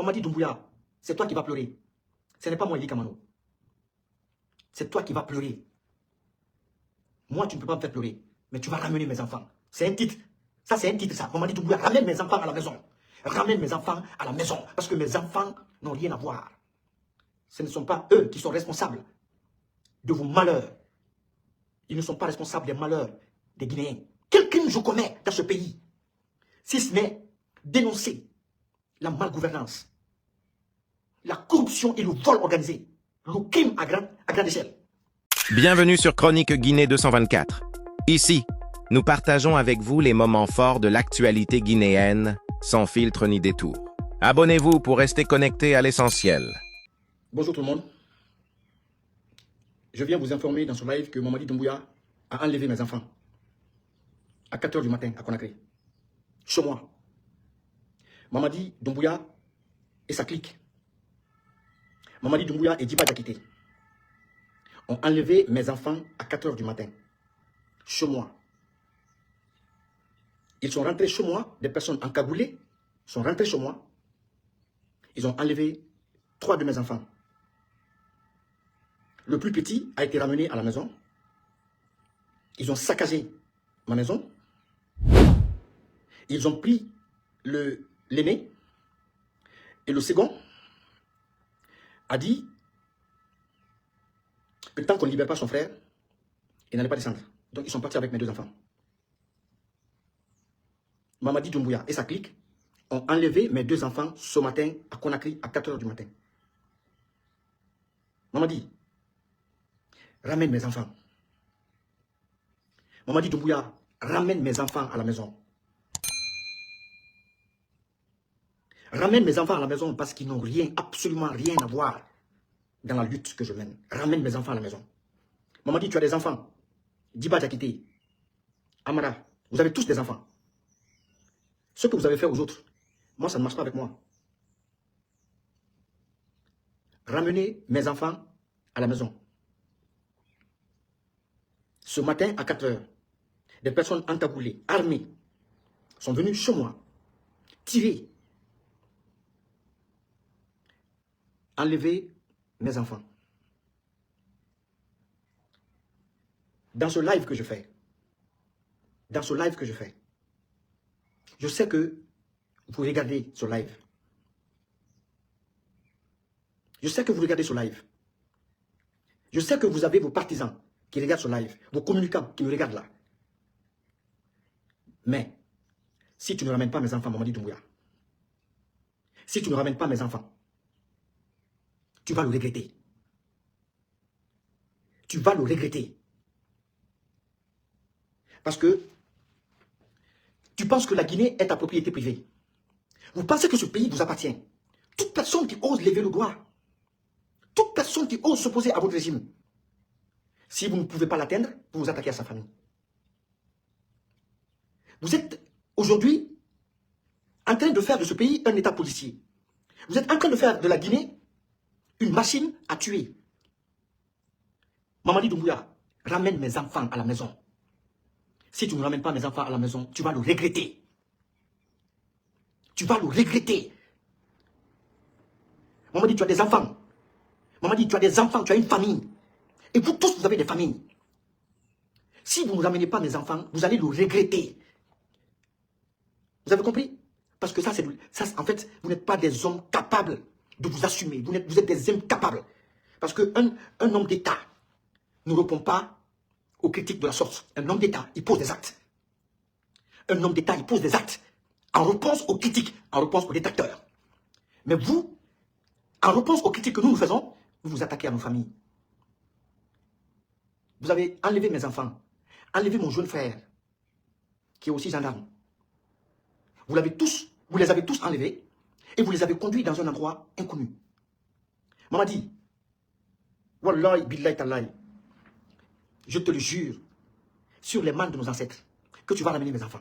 Mamadi Doumbouya, c'est toi qui vas pleurer. Ce n'est pas moi, Eli Kamano. C'est toi qui vas pleurer. Moi, tu ne peux pas me faire pleurer. Mais tu vas ramener mes enfants. C'est un titre. Ça, c'est un titre, ça. Mamadi Doumbouya, ramène mes enfants à la maison. Ramène mes enfants à la maison. Parce que mes enfants n'ont rien à voir. Ce ne sont pas eux qui sont responsables de vos malheurs. Ils ne sont pas responsables des malheurs des Guinéens. Quel crime je commets dans ce pays? Si ce n'est dénoncer la malgouvernance, la corruption et le vol organisé, le crime à grande échelle. Bienvenue sur Chronique Guinée 224. Ici, nous partageons avec vous les moments forts de l'actualité guinéenne, sans filtre ni détour. Abonnez-vous pour rester connecté à l'essentiel. Bonjour tout le monde. Je viens vous informer dans ce live que Mamadi Doumbouya a enlevé mes enfants à 4 h du matin à Conakry. Chez moi. Mamadi Doumbouya et sa clique. Mamadi Doumbouya et Djiba Diakité ont enlevé mes enfants à 4 h du matin. Chez moi. Ils sont rentrés chez moi, des personnes encagoulées sont rentrées chez moi. Ils ont enlevé 3 de mes enfants. Le plus petit a été ramené à la maison. Ils ont saccagé ma maison. Ils ont pris l'aîné. Et le second a dit que tant qu'on ne libère pas son frère, il n'allait pas descendre. Donc ils sont partis avec mes 2 enfants. Mamadi Doumbouya et sa clique ont enlevé mes 2 enfants ce matin à Conakry à 4 h du matin. Mamadi, ramène mes enfants. Mamadi Doumbouya, ramène mes enfants à la maison. Ramène mes enfants à la maison parce qu'ils n'ont rien, absolument rien à voir dans la lutte que je mène. Ramène mes enfants à la maison. Mamadi, tu as des enfants. Djiba Diakité, Amara, vous avez tous des enfants. Ce que vous avez fait aux autres, moi, ça ne marche pas avec moi. Ramenez mes enfants à la maison. Ce matin, à 4 h, des personnes encagoulées, armées, sont venues chez moi, tirer, enlever mes enfants. Dans ce live que je fais, je sais que vous regardez ce live. Je sais que vous regardez ce live. Je sais que vous avez vos partisans qui regardent ce live, vos communicants qui me regardent là. Mais, si tu ne ramènes pas mes enfants, Mamadi Doumbouya, si tu ne ramènes pas mes enfants, tu vas le regretter. Tu vas le regretter. Parce que tu penses que la Guinée est ta propriété privée. Vous pensez que ce pays vous appartient. Toute personne qui ose lever le doigt, toute personne qui ose s'opposer à votre régime, si vous ne pouvez pas l'atteindre, vous vous attaquez à sa famille. Vous êtes aujourd'hui en train de faire de ce pays un état policier. Vous êtes en train de faire de la Guinée une machine à tuer. Mamadi Doumbouya, ramène mes enfants à la maison. Si tu ne ramènes pas mes enfants à la maison, tu vas le regretter. Tu vas le regretter. Mamadi, tu as des enfants. Mamadi, tu as des enfants, tu as une famille. Et vous tous, vous avez des familles. Si vous ne ramenez pas mes enfants, vous allez le regretter. Vous avez compris? Parce que ça, en fait, vous n'êtes pas des hommes capables de vous assumer. Vous êtes des hommes capables. Parce qu'un homme d'État ne répond pas aux critiques de la sorte. Un homme d'État, il pose des actes. Un homme d'État, il pose des actes en réponse aux critiques, en réponse aux détracteurs. Mais vous, en réponse aux critiques que nous faisons, vous vous attaquez à nos familles. Vous avez enlevé mes enfants, enlevé mon jeune frère, qui est aussi gendarme. Vous les avez tous enlevés et vous les avez conduits dans un endroit inconnu. Mamadi, wallahi billahi tallahi, je te le jure, sur les mains de nos ancêtres, que tu vas ramener mes enfants.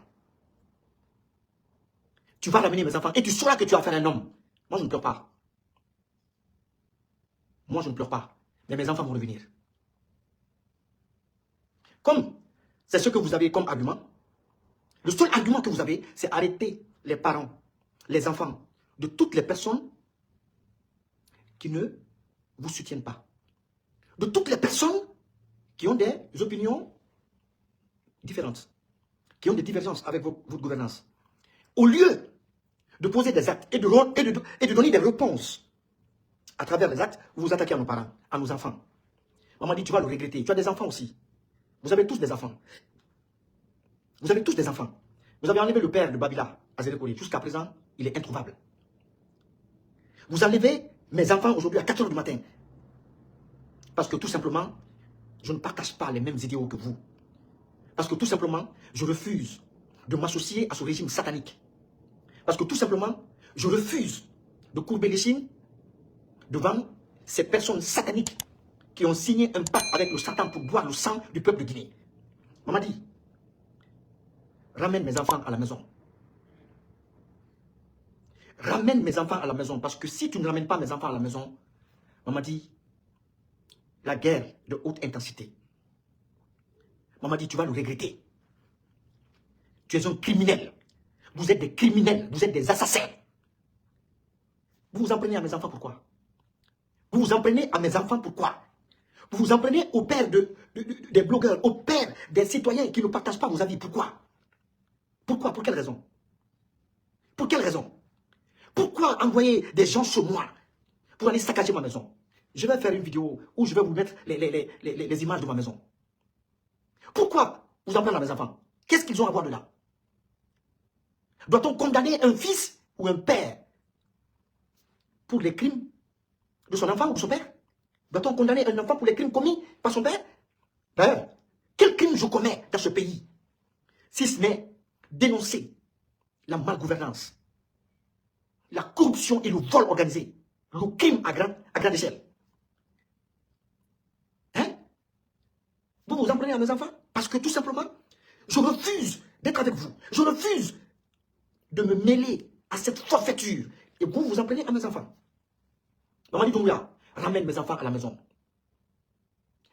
Tu vas ramener mes enfants et tu sauras que tu as fait un homme. Moi, je ne pleure pas. Moi, je ne pleure pas. Mais mes enfants vont revenir. Comme c'est ce que vous avez comme argument, le seul argument que vous avez, c'est arrêter les parents, les enfants, de toutes les personnes qui ne vous soutiennent pas. De toutes les personnes qui ont des opinions différentes, qui ont des divergences avec votre gouvernance. Au lieu de poser des actes et de donner des réponses à travers les actes, vous vous attaquez à nos parents, à nos enfants. Maman dit, tu vas le regretter. Tu as des enfants aussi. Vous avez tous des enfants. Vous avez tous des enfants. Vous avez enlevé le père de Babila, Azérekoli. Jusqu'à présent, il est introuvable. Vous enlevez mes enfants aujourd'hui à 4 h du matin. Parce que tout simplement, je ne partage pas les mêmes idéaux que vous. Parce que tout simplement, je refuse de m'associer à ce régime satanique. Parce que tout simplement, je refuse de courber les chines devant ces personnes sataniques qui ont signé un pacte avec le Satan pour boire le sang du peuple de Guinée. Maman dit, ramène mes enfants à la maison. Ramène mes enfants à la maison. Parce que si tu ne ramènes pas mes enfants à la maison, maman dit, la guerre de haute intensité. Maman dit, tu vas le regretter. Tu es un criminel. Vous êtes des criminels. Vous êtes des assassins. Vous vous en prenez à mes enfants pourquoi? Vous vous en prenez à mes enfants pourquoi? Vous vous en prenez au père des blogueurs, au père des citoyens qui ne partagent pas vos avis. Pourquoi? Pourquoi? Pour quelle raison? Pour quelle raison? Pourquoi envoyer des gens chez moi pour aller saccager ma maison? Je vais faire une vidéo où je vais vous mettre les images de ma maison. Pourquoi vous en prenez à mes enfants? Qu'est-ce qu'ils ont à voir de là? Doit-on condamner un fils ou un père pour les crimes de son enfant ou de son père? Doit-on condamner un enfant pour les crimes commis par son père? Père, quel crime je commets dans ce pays? Si ce n'est dénoncer la malgouvernance, la corruption et le vol organisé, le crime à grande échelle. Hein? Vous vous en prenez à mes enfants? Parce que tout simplement, je refuse d'être avec vous. Je refuse de me mêler à cette forfaiture. Et vous vous en prenez à mes enfants. Mamadi Doumbouya, ramène mes enfants à la maison.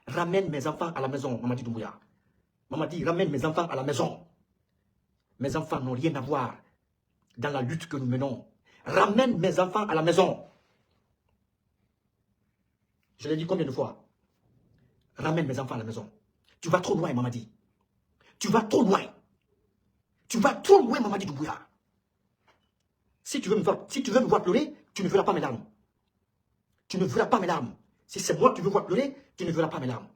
Ramène mes enfants à la maison, Mamadi Doumbouya. Mamadi, ramène mes enfants à la maison. Mes enfants n'ont rien à voir dans la lutte que nous menons. Ramène mes enfants à la maison. Je l'ai dit combien de fois? Ramène mes enfants à la maison. Tu vas trop loin, Mamadi. Tu vas trop loin. Tu vas trop loin, Mamadi Doumbouya. Si tu veux me voir pleurer, tu ne verras pas mes larmes. Tu ne verras pas mes larmes. Si c'est moi que tu veux voir pleurer, tu ne verras pas mes larmes.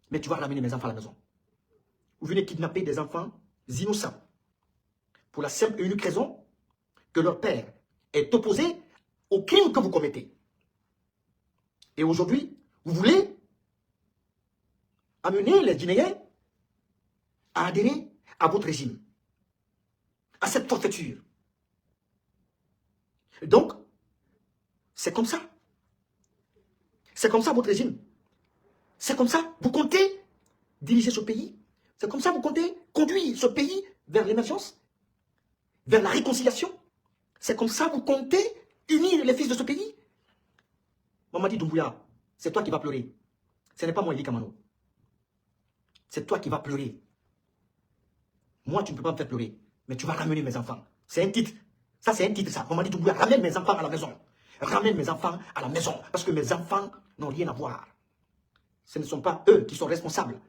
Mais tu vas ramener mes enfants à la maison. Vous venez kidnapper des enfants innocents. Pour la simple et unique raison que leur père est opposé au crime que vous commettez. Et aujourd'hui, vous voulez amener les Guinéens à adhérer à votre régime. À cette forfaiture. Donc, c'est comme ça. C'est comme ça votre régime. C'est comme ça. Vous comptez diriger ce pays. C'est comme ça vous comptez conduire ce pays vers l'émergence, vers la réconciliation. C'est comme ça vous comptez unir les fils de ce pays. Mamadi Doumbouya, c'est toi qui vas pleurer. Ce n'est pas moi, Eli Kamano. C'est toi qui vas pleurer. Moi, tu ne peux pas me faire pleurer. Mais tu vas ramener mes enfants. C'est un titre. Ça, c'est un titre, ça. Mamadi Doumbouya, ramène mes enfants à la maison. Ramène mes enfants à la maison. Parce que mes enfants n'ont rien à voir. Ce ne sont pas eux qui sont responsables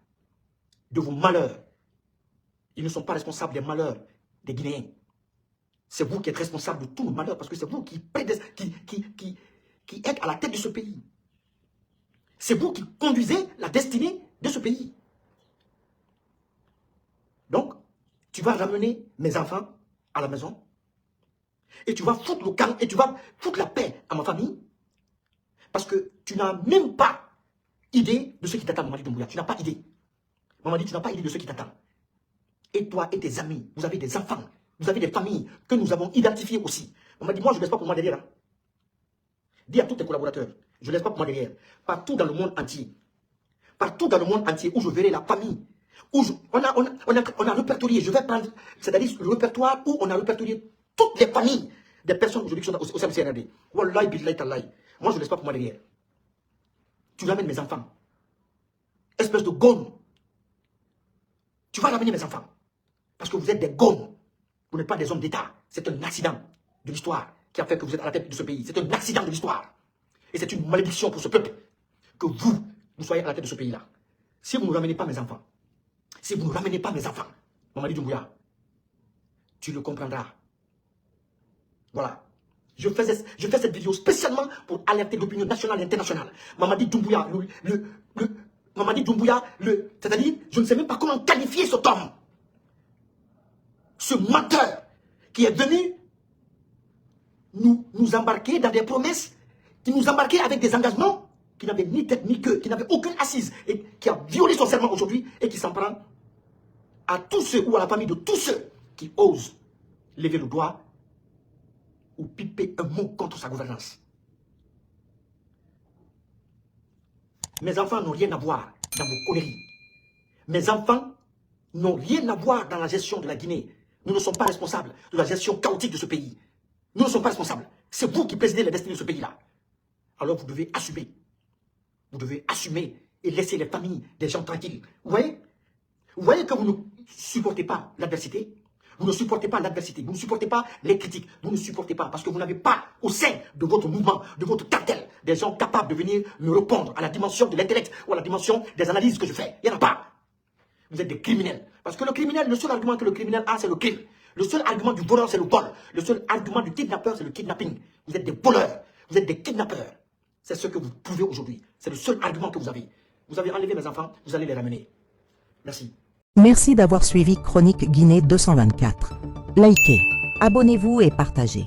de vos malheurs. Ils ne sont pas responsables des malheurs des Guinéens. C'est vous qui êtes responsable de tous nos malheurs. Parce que c'est vous qui êtes à la tête de ce pays. C'est vous qui conduisez la destinée de ce pays. Donc, tu vas ramener mes enfants à la maison. Et tu vas foutre le camp et tu vas foutre la paix à ma famille. Parce que tu n'as même pas idée de ce qui t'attend, Mamadi Doumbouya. Tu n'as pas idée. Mamadi, tu n'as pas idée de ce qui t'attend. Et toi et tes amis, vous avez des enfants, vous avez des familles que nous avons identifiées aussi. Mamadi, moi je ne laisse pas pour moi derrière. Hein. Dis à tous tes collaborateurs, je ne laisse pas pour moi derrière. Partout dans le monde entier. Partout dans le monde entier où je verrai la famille. Où on a répertorié, je vais prendre, c'est-à-dire le répertoire où on a répertorié toutes les familles des personnes aujourd'hui qui sont au sein du CNRD. Wallahi billahi tallahi. Moi, je ne laisse pas pour moi derrière. Tu ramènes mes enfants. Espèce de gomme. Tu vas ramener mes enfants. Parce que vous êtes des gommes. Vous n'êtes pas des hommes d'État. C'est un accident de l'histoire qui a fait que vous êtes à la tête de ce pays. C'est un accident de l'histoire. Et c'est une malédiction pour ce peuple que vous soyez à la tête de ce pays-là. Si vous ne ramenez pas mes enfants, si vous ne ramenez pas mes enfants, Mamadi Doumbouya, tu le comprendras. Voilà. Je fais cette vidéo spécialement pour alerter l'opinion nationale et internationale. Mamadi Doumbouya, Mamadi Doumbouya, c'est-à-dire, je ne sais même pas comment qualifier cet homme. Ce menteur qui est venu nous embarquer dans des promesses, qui nous embarquait avec des engagements qui n'avaient ni tête ni queue, qui n'avaient aucune assise, et qui a violé son serment aujourd'hui et qui s'en prend à tous ceux ou à la famille de tous ceux qui osent lever le doigt ou piper un mot contre sa gouvernance. Mes enfants n'ont rien à voir dans vos conneries. Mes enfants n'ont rien à voir dans la gestion de la Guinée. Nous ne sommes pas responsables de la gestion chaotique de ce pays. Nous ne sommes pas responsables. C'est vous qui présidez la destinée de ce pays-là. Alors vous devez assumer. Vous devez assumer et laisser les familles des gens tranquilles. Vous voyez que vous ne supportez pas l'adversité. Vous ne supportez pas l'adversité. Vous ne supportez pas les critiques. Vous ne supportez pas parce que vous n'avez pas au sein de votre mouvement, de votre cartel, des gens capables de venir me répondre à la dimension de l'intellect ou à la dimension des analyses que je fais. Il n'y en a pas. Vous êtes des criminels. Parce que le criminel, le seul argument que le criminel a, c'est le crime. Le seul argument du voleur, c'est le vol. Le seul argument du kidnappeur, c'est le kidnapping. Vous êtes des voleurs. Vous êtes des kidnappeurs. C'est ce que vous prouvez aujourd'hui. C'est le seul argument que vous avez. Vous avez enlevé mes enfants, vous allez les ramener. Merci. Merci d'avoir suivi Chronique Guinée 224. Likez, abonnez-vous et partagez.